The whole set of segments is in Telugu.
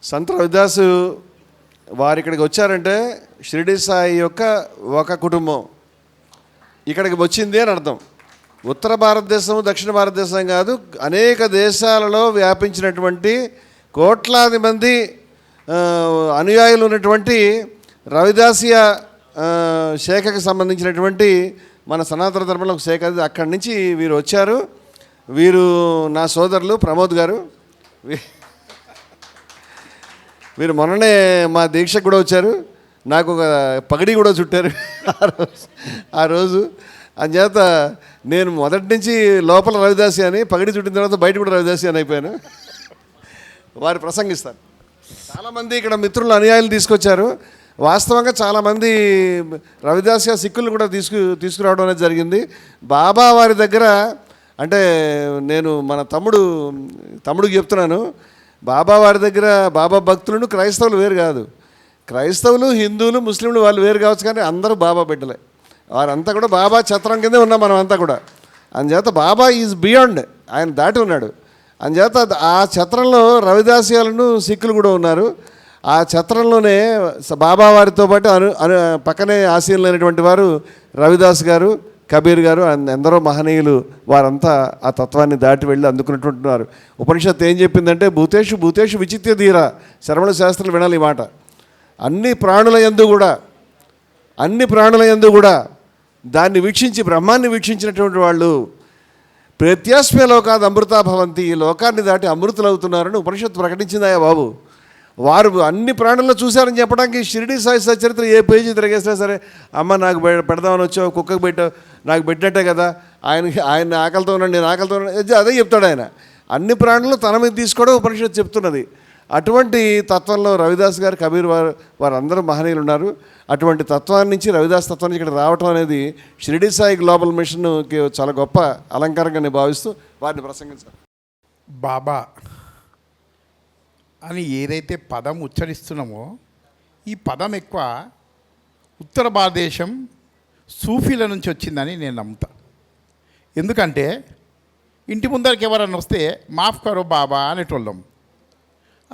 సంత రవిదాసు వారు ఇక్కడికి వచ్చారంటే షిరిడి సాయి యొక్క ఒక కుటుంబం ఇక్కడికి వచ్చింది అని అర్థం. ఉత్తర భారతదేశం దక్షిణ భారతదేశం కాదు, అనేక దేశాలలో వ్యాపించినటువంటి కోట్లాది మంది అనుయాయులు ఉన్నటువంటి రవిదాసియా శాఖకు సంబంధించినటువంటి మన సనాతన ధర్మంలో ఒక శాఖ, అక్కడి నుంచి వీరు వచ్చారు. వీరు నా సోదరులు ప్రమోద్ గారు. వీరు మొన్ననే మా దీక్షకు కూడా వచ్చారు. నాకు ఒక పగడి కూడా చుట్టారు ఆ రోజు. అందుచేత నేను మొదటి నుంచి లోపల రవిదాసి అని, పగడి చుట్టిన తర్వాత బయట కూడా రవిదాసి అని అయిపోయాను. వారు ప్రసంగిస్తారు. చాలామంది ఇక్కడ మిత్రులు అనుయాయులు తీసుకొచ్చారు. వాస్తవంగా చాలామంది రవిదాసియా సిక్కులు కూడా తీసుకురావడం అనేది జరిగింది. బాబా వారి దగ్గర అంటే నేను మన తమ్ముడికి చెప్తున్నాను, బాబా వారి దగ్గర బాబా భక్తులను క్రైస్తవులు వేరు కాదు. క్రైస్తవులు, హిందువులు, ముస్లింలు వాళ్ళు వేరు కావచ్చు, కానీ అందరూ బాబా బిడ్డలే. వారంతా కూడా బాబా ఛత్రం కిందే ఉన్నాం మనం అంతా కూడా. అందుచేత బాబా ఈజ్ బియాండ్, ఆయన దాటి ఉన్నాడు. అందుచేత ఆ ఛత్రంలో రవిదాసియాలను సిక్కులు కూడా ఉన్నారు. ఆ ఛత్రంలోనే బాబా వారితో పాటు పక్కనే ఆశీనులైనటువంటి వారు రవిదాస్ గారు, కబీర్ గారు, ఎందరో మహనీయులు. వారంతా ఆ తత్వాన్ని దాటి వెళ్ళి అందుకున్నటువంటి వారు. ఉపనిషత్తు ఏం చెప్పిందంటే భూతేషు భూతేషు విచిత్య ధీర. శ్రవణ శాస్త్రాలు వినాలి ఈ మాట. అన్ని ప్రాణుల యందు కూడా దాన్ని వీక్షించి బ్రహ్మాన్ని వీక్షించినటువంటి వాళ్ళు ప్రత్యాస్మ్య లోకాది అమృతా భవంతి, ఈ లోకాన్ని దాటి అమృతులు అవుతున్నారని ఉపనిషత్తు ప్రకటించిందాయా బాబు. వారు అన్ని ప్రాణుల్లో చూశారని చెప్పడానికి షిరిడి సాయి సచరిత్ర ఏ పేజీ తిరగేసినా సరే, అమ్మ నాకు పెడదామని వచ్చావు, కుక్కకు పెట్టావు, నాకు పెట్టినట్టే కదా, ఆయన ఆకలితో ఉన్నాడు, నేను ఆకలితో ఉన్నాడు, అదే చెప్తాడు ఆయన. అన్ని ప్రాణులు తన మీద తీసుకోవడం ఉపనిషత్తు చెప్తున్నది. అటువంటి తత్వంలో రవిదాస్ గారు, కబీర్ వారందరూ మహనీయులు ఉన్నారు. అటువంటి తత్వాన్ని నుంచి, రవిదాస్ తత్వం నుంచి ఇక్కడ రావటం అనేది షిరిడి సాయి గ్లోబల్ మిషన్కి చాలా గొప్ప అలంకారంగా నేను భావిస్తూ వారిని ప్రసంగించాను. బాబా అని ఏదైతే పదం ఉచ్చరిస్తున్నామో, ఈ పదం ఎక్కువ ఉత్తర భారతదేశం సూఫీల నుంచి వచ్చిందని నేను నమ్ముతా. ఎందుకంటే ఇంటి ముందరికి ఎవరన్నా వస్తే మాఫ్ కరో బాబా అనేటోళ్ళం.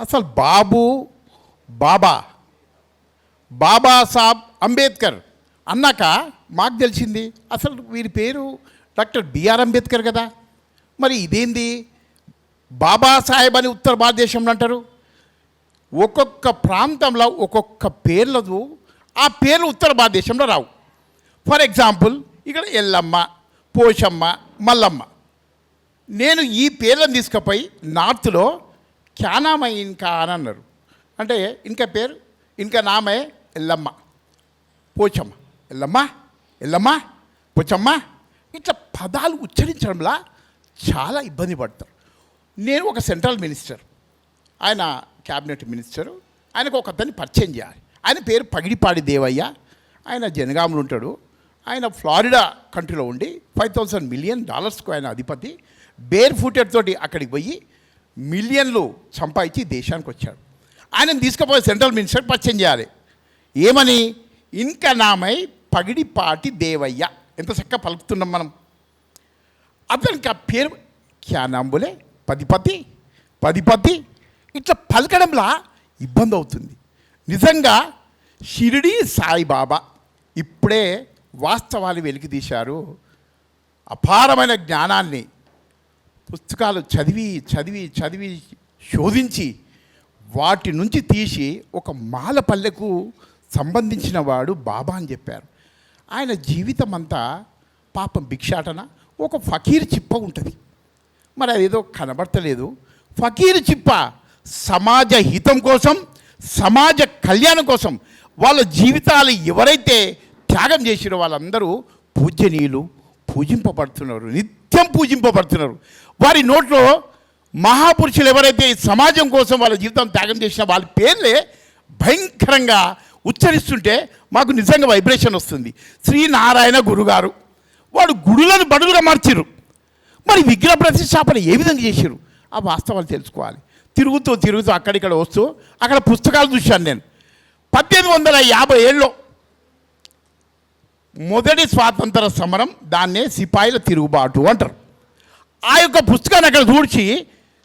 అసలు బాబా సాబ్ అంబేద్కర్ అన్నాక మాకు తెలిసింది అసలు వీరి పేరు డాక్టర్ బిఆర్ అంబేద్కర్ కదా. మరి ఇదేంది బాబాసాహెబ్ అని ఉత్తర భారతదేశంలో అంటారు. ఒక్కొక్క ప్రాంతంలో ఒక్కొక్క పేర్లదు, ఆ పేర్లు ఉత్తర భారతదేశంలో రావు. ఫర్ ఎగ్జాంపుల్ ఇక్కడ ఎల్లమ్మ, పోషమ్మ, మల్లమ్మ. నేను ఈ పేర్లను తీసుకుపోయి నార్త్లో క్యానామ ఇంకా అని అన్నారు. అంటే ఇంకా పేరు, ఇంకా నామే ఎల్లమ్మ, పోచమ్మ, ఎల్లమ్మ పోచమ్మ, ఇట్లా పదాలు ఉచ్చరించడంలా చాలా ఇబ్బంది పడతారు. నేను ఒక సెంట్రల్ మినిస్టర్, ఆయన క్యాబినెట్ మినిస్టరు, ఆయనకు ఒక అతన్ని పరిచయం చేయాలి. ఆయన పేరు పగిడిపాడి దేవయ్య. ఆయన జనగాములు ఉంటాడు. ఆయన ఫ్లారిడా కంట్రీలో ఉండి $5,000 మిలియన్ ఆయన అధిపతి. బేర్ ఫూటెడ్ తోటి అక్కడికి పోయి మిలియన్లు సంపాదించి దేశానికి వచ్చాడు. ఆయనను తీసుకుపోయి సెంట్రల్ మినిస్టర్ పరిచయం చేయాలి. ఏమని? ఇంకా నామై పగిడిపాటి దేవయ్య. ఎంత చక్కగా పలుకుతున్నాం మనం. అతనికి ఆ పేరు క్యానాంబులే పదిపతి ఇట్లా పలకడంలా ఇబ్బంది అవుతుంది. నిజంగా షిరిడి సాయిబాబా ఇప్పుడే వాస్తవాలు వెలికి తీశారు. అపారమైన జ్ఞానాన్ని పుస్తకాలు చదివి శోధించి వాటి నుంచి తీసి ఒక మాలపల్లెకు సంబంధించిన వాడు బాబా అని చెప్పారు. ఆయన జీవితం అంతా పాపం భిక్షాటన. ఒక ఫకీర్ చిప్ప ఉంటుంది, మరి అదేదో కనబడతలేదు. ఫకీర్ చిప్ప సమాజ హితం కోసం, సమాజ కళ్యాణం కోసం వాళ్ళ జీవితాలు ఎవరైతే త్యాగం చేసిరో వాళ్ళందరూ పూజనీయులు, పూజింపబడుతున్నారు, నిత్యం పూజింపబడుతున్నారు. వారి నోట్లో మహాపురుషులు ఎవరైతే సమాజం కోసం వాళ్ళ జీవితం త్యాగం చేసిన వాళ్ళ పేర్లే భయంకరంగా ఉచ్చరిస్తుంటే మాకు నిజంగా వైబ్రేషన్ వస్తుంది. శ్రీనారాయణ గురుగారు, వాడు గుడులను బడులుగా మార్చిరు. మరి విగ్రహ ప్రతిష్టాపన ఏ విధంగా చేసిరు? ఆ వాస్తవాలు తెలుసుకోవాలి. తిరుగుతూ అక్కడిక్కడ వస్తూ అక్కడ పుస్తకాలు చూశాను నేను. 1857లో మొదటి స్వాతంత్ర సమరం, దాన్నే సిపాయిల తిరుగుబాటు అంటారు. ఆ యొక్క పుస్తకాన్ని అక్కడ చూడ్చి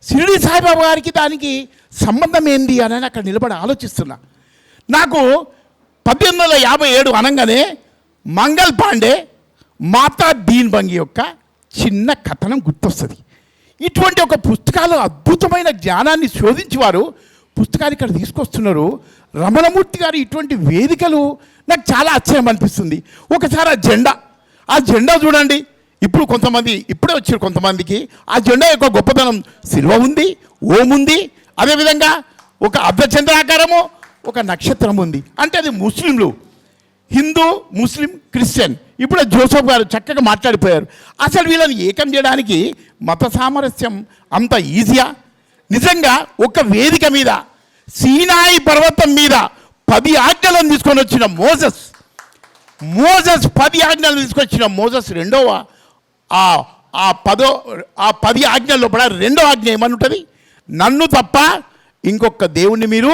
షిరిడి సాయిబాబా గారికి దానికి సంబంధం ఏంది అని అక్కడ నిలబడి ఆలోచిస్తున్నా. నాకు 1857 అనగానే మంగల్ పాండే మాతా దీన్ బంగి యొక్క చిన్న కథనం గుర్తొస్తుంది. ఇటువంటి ఒక పుస్తకాలు అద్భుతమైన జ్ఞానాన్ని శోధించి వారు పుస్తకాలు ఇక్కడ తీసుకొస్తున్నారు. రమణమూర్తి గారు ఇటువంటి వేదికలు నాకు చాలా ఆశ్చర్యం అనిపిస్తుంది. ఒకసారి ఆ జెండా చూడండి. ఇప్పుడు కొంతమంది ఇప్పుడే వచ్చారు కొంతమందికి ఆ జెండా యొక్క గొప్పతనం. సిల్వ ఉంది, ఓం ఉంది, అదేవిధంగా ఒక అర్ధచంద్రాకారము, ఒక నక్షత్రం ఉంది. అంటే అది ముస్లింలు, హిందూ, ముస్లిం, క్రిస్టియన్. ఇప్పుడే జోసఫ్ గారు చక్కగా మాట్లాడిపోయారు. అసలు వీళ్ళని ఏకం చేయడానికి మత సామరస్యం అంత ఈజీయా? నిజంగా ఒక వేదిక మీద సీనాయి పర్వతం మీద 10 ఆజ్ఞలను తీసుకొని వచ్చిన మోసెస్ 10 ఆజ్ఞలు తీసుకొచ్చిన మోసెస్ రెండవ ఆ 10 ఆజ్ఞల్లో కూడా రెండో ఆజ్ఞ ఏమని ఉంటుంది? నన్ను తప్ప ఇంకొక దేవుణ్ణి మీరు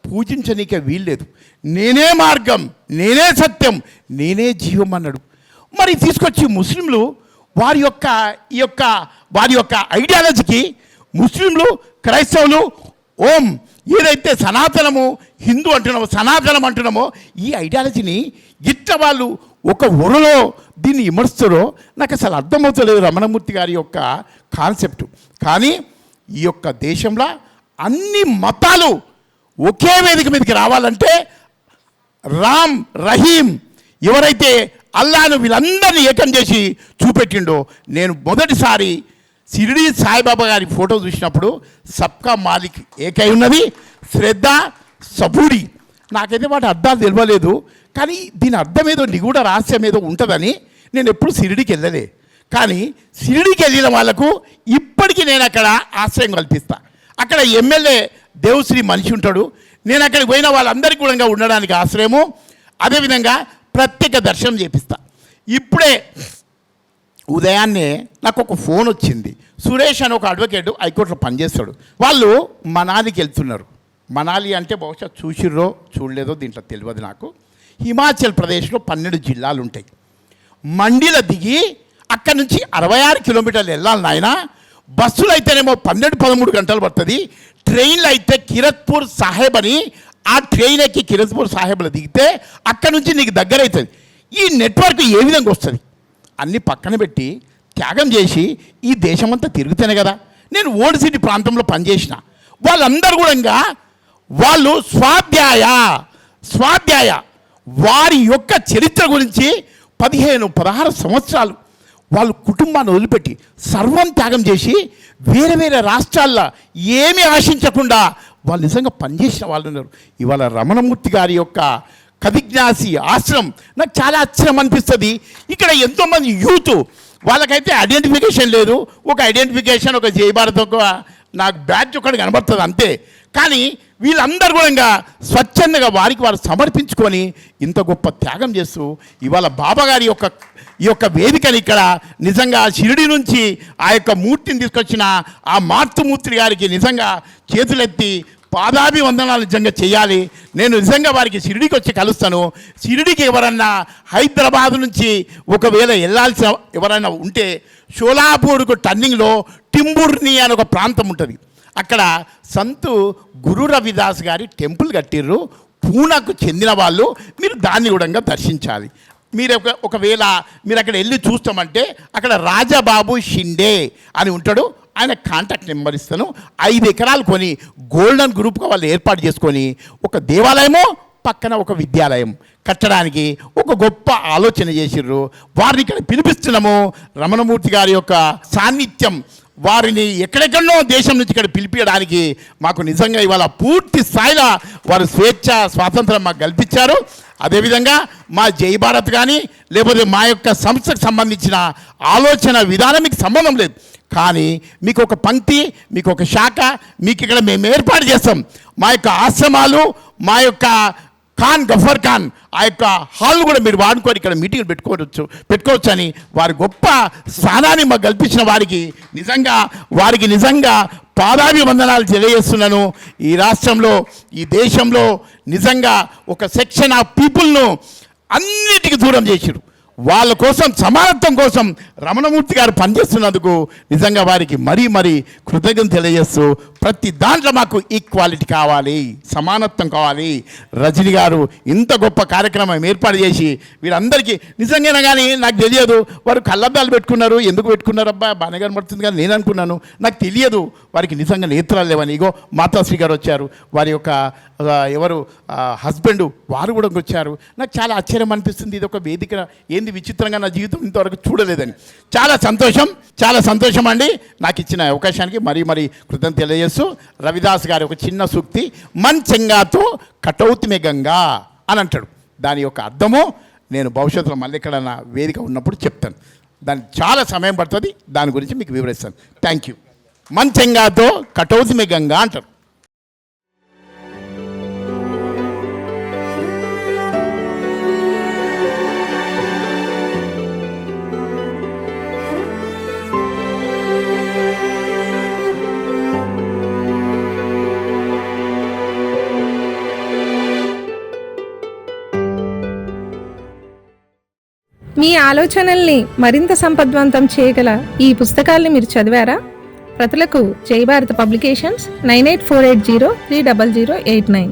పూజించనీకే వీల్లేదు, నేనే మార్గం, నేనే సత్యం, నేనే జీవం అన్నాడు. మరి తీసుకొచ్చి ముస్లింలు వారి యొక్క ఐడియాలజీకి ముస్లింలు, క్రైస్తవులు ఓం ఏదైతే సనాతనము హిందూ అంటున్నామో, సనాతనం అంటున్నామో ఈ ఐడియాలజీని ఇట్ట వాళ్ళు ఒక ఒరలో దీన్ని విమర్శిస్తారో నాకు అసలు అర్థమవుతలేదు రమణమూర్తి గారి యొక్క కాన్సెప్ట్. కానీ ఈ యొక్క దేశంలో అన్ని మతాలు ఒకే వేదిక మీదకి రావాలంటే రామ్ రహీం ఎవరైతే అల్లాను వీళ్ళందరినీ ఏకం చేసి చూపెట్టిండో, నేను మొదటిసారి షిరిడీ సాయిబాబా గారి ఫోటో చూసినప్పుడు సబ్కా మాలిక్ ఏకై ఉన్నది, శ్రద్ధ సబూడి. నాకైతే వాటి అర్థాలు తెలియలేదు, కానీ దీని అర్థం ఏదో నిగూఢ రహస్యం ఏదో ఉంటుందని నేను ఎప్పుడు షిరిడీకి వెళ్ళలే. కానీ షిరిడీకి వెళ్ళిన వాళ్ళకు ఇప్పటికీ నేను అక్కడ ఆశ్రయం కల్పిస్తా. అక్కడ ఎమ్మెల్యే దేవశ్రీ మనిషి ఉంటాడు. నేను అక్కడికి పోయిన వాళ్ళందరికీ కూడా ఉండడానికి ఆశ్రయము, అదేవిధంగా ప్రత్యేక దర్శనం చేపిస్తా. ఇప్పుడే ఉదయాన్నే నాకు ఒక ఫోన్ వచ్చింది. సురేష్ అని ఒక అడ్వకేట్ హైకోర్టులో పనిచేస్తాడు. వాళ్ళు మనాలికి వెళ్తున్నారు. మనాలి అంటే బహుశా చూసిర్రో చూడలేదో దీంట్లో తెలియదు నాకు. హిమాచల్ ప్రదేశ్లో 12 జిల్లాలు ఉంటాయి. మండిలో దిగి అక్కడి నుంచి 66 కిలోమీటర్లు వెళ్ళాలి నాయన. బస్సులు అయితేనేమో 12-13 గంటలు పడుతుంది. ట్రైన్లు అయితే కిరత్పూర్ సాహెబ్ అని ఆ ట్రైన్ ఎక్కి కిరత్పూర్ సాహెబ్లో దిగితే అక్కడి నుంచి నీకు దగ్గర అవుతుంది. ఈ నెట్వర్క్ ఏ విధంగా వస్తుంది? అన్నీ పక్కన పెట్టి త్యాగం చేసి ఈ దేశమంతా తిరుగుతానే కదా. నేను ఓల్డ్ సిటీ ప్రాంతంలో పనిచేసిన వాళ్ళందరూ కూడా వాళ్ళు స్వాధ్యాయ వారి యొక్క చరిత్ర గురించి 15-16 సంవత్సరాలు వాళ్ళు కుటుంబాన్ని వదిలిపెట్టి సర్వం త్యాగం చేసి వేరే వేరే రాష్ట్రాల్లో ఏమీ ఆశించకుండా వాళ్ళు నిజంగా పనిచేసిన వాళ్ళు ఉన్నారు. ఇవాళ రమణమూర్తి గారి యొక్క కవిజ్ఞాసి ఆశ్రమం నాకు చాలా ఆశ్చర్యం అనిపిస్తుంది. ఇక్కడ ఎంతోమంది యూత్ వాళ్ళకైతే ఐడెంటిఫికేషన్ లేదు. ఒక ఐడెంటిఫికేషన్, ఒక జై భారత్, ఒక నాకు బ్యాడ్జ్ ఒకటి కనబడుతుంది అంతే. కానీ వీళ్ళందరూ కూడా స్వచ్ఛందంగా వారికి వారు సమర్పించుకొని ఇంత గొప్ప త్యాగం చేస్తూ ఇవాళ బాబా గారి ఈ యొక్క వేదికని ఇక్కడ నిజంగా షిరిడి నుంచి ఆ యొక్క మూర్తిని తీసుకొచ్చిన ఆ మాతృమూర్తి గారికి నిజంగా చేతులెత్తి పాదాభివందనాలు నిజంగా చేయాలి. నేను నిజంగా వారికి షిరిడీకి వచ్చి కలుస్తాను. షిరిడీకి ఎవరన్నా హైదరాబాద్ నుంచి ఒకవేళ వెళ్ళాల్సిన ఎవరైనా ఉంటే షోలాపూర్కు టర్నింగ్లో టింబుర్ని అని ఒక ప్రాంతం ఉంటుంది. అక్కడ సంతు గురు రవిదాస్ గారి టెంపుల్ కట్టిర్రు. పూనాకు చెందిన వాళ్ళు మీరు దాన్ని కూడా దర్శించాలి. మీరు ఒకవేళ మీరు అక్కడ వెళ్ళి చూస్తామంటే అక్కడ రాజబాబు షిండే అని ఉంటాడు. ఆయన కాంటాక్ట్ నెంబర్ ఇస్తాను. 5 ఎకరాలు కొని గోల్డెన్ గ్రూప్గా వాళ్ళు ఏర్పాటు చేసుకొని ఒక దేవాలయము పక్కన ఒక విద్యాలయం కట్టడానికి ఒక గొప్ప ఆలోచన చేసిర్రు. వారిని ఇక్కడ పిలిపిస్తున్నాము. రమణమూర్తి గారి యొక్క సాన్నిధ్యం వారిని ఎక్కడెక్కడో దేశం నుంచి ఇక్కడ పిలిపించడానికి మాకు నిజంగా ఇవాళ పూర్తి స్థాయిలో వారు స్వాతంత్రం మాకు కల్పించారు. అదేవిధంగా మా జై భారత్ కానీ లేకపోతే మా యొక్క సంస్థకు సంబంధించిన ఆలోచన విధానం మీకు సంబంధం లేదు. కానీ మీకు ఒక పంక్తి, మీకు ఒక శాఖ మీకు ఇక్కడ మేము ఏర్పాటు చేస్తాం. మా యొక్క ఆశ్రమాలు, మా యొక్క గఫర్ ఖాన్ ఆ యొక్క హాల్ కూడా మీరు వాడుకొని ఇక్కడ మీటింగ్లు పెట్టుకోవచ్చు అని వారి గొప్ప స్థానాన్ని మాకు కల్పించిన వారికి నిజంగా పాదాభివందనాలు తెలియజేస్తున్నాను. ఈ రాష్ట్రంలో, ఈ దేశంలో నిజంగా ఒక సెక్షన్ ఆఫ్ పీపుల్ను అన్నిటికీ దూరం చేసిరు. వాళ్ళ కోసం, సమానత్వం కోసం రమణమూర్తి గారు పనిచేస్తున్నందుకు నిజంగా వారికి మరీ కృతజ్ఞత తెలియజేస్తూ ప్రతి దాంట్లో మాకు ఈక్వాలిటీ కావాలి, సమానత్వం కావాలి. రజనీ గారు ఇంత గొప్ప కార్యక్రమం ఏర్పాటు చేసి వీరందరికీ నిజంగానే కానీ నాకు తెలియదు వారు కళ్ళద్దాలు పెట్టుకున్నారు. ఎందుకు పెట్టుకున్నారు అబ్బా బాగానే కనబడుతుంది కానీ నేను అనుకున్నాను, నాకు తెలియదు వారికి నిజంగా నేత్రాలు లేవని. ఇగో మాతాశ్రీ గారు వచ్చారు, వారి యొక్క ఎవరు హస్బెండ్ వారు కూడా వచ్చారు. నాకు చాలా ఆశ్చర్యం అనిపిస్తుంది, ఇది ఒక వేదిక ఏంది విచిత్రంగా నా జీవితం ఇంతవరకు చూడలేదని. చాలా సంతోషం అండి నాకు ఇచ్చిన అవకాశానికి మరీ కృతజ్ఞత తెలియజేస్తూ, రవిదాస్ గారి ఒక చిన్న సూక్తి మన్ చెంగాతో కటౌతి మే గంగా అని అంటాడు. దాని యొక్క అర్థము నేను భవిష్యత్తులో మళ్ళీ ఇక్కడ నా వేదిక ఉన్నప్పుడు చెప్తాను. దానికి చాలా సమయం పడుతుంది, దాని గురించి మీకు వివరిస్తాను. Thank you. మన్ చెంగాతో కటౌతి మే గంగా అంటారు. మీ ఆలోచనల్ని మరింత సంపద్వంతం చేయగల ఈ పుస్తకాల్ని మీరు చదివారా? ప్రతులకు జై భారత్ పబ్లికేషన్స్ 9848030089.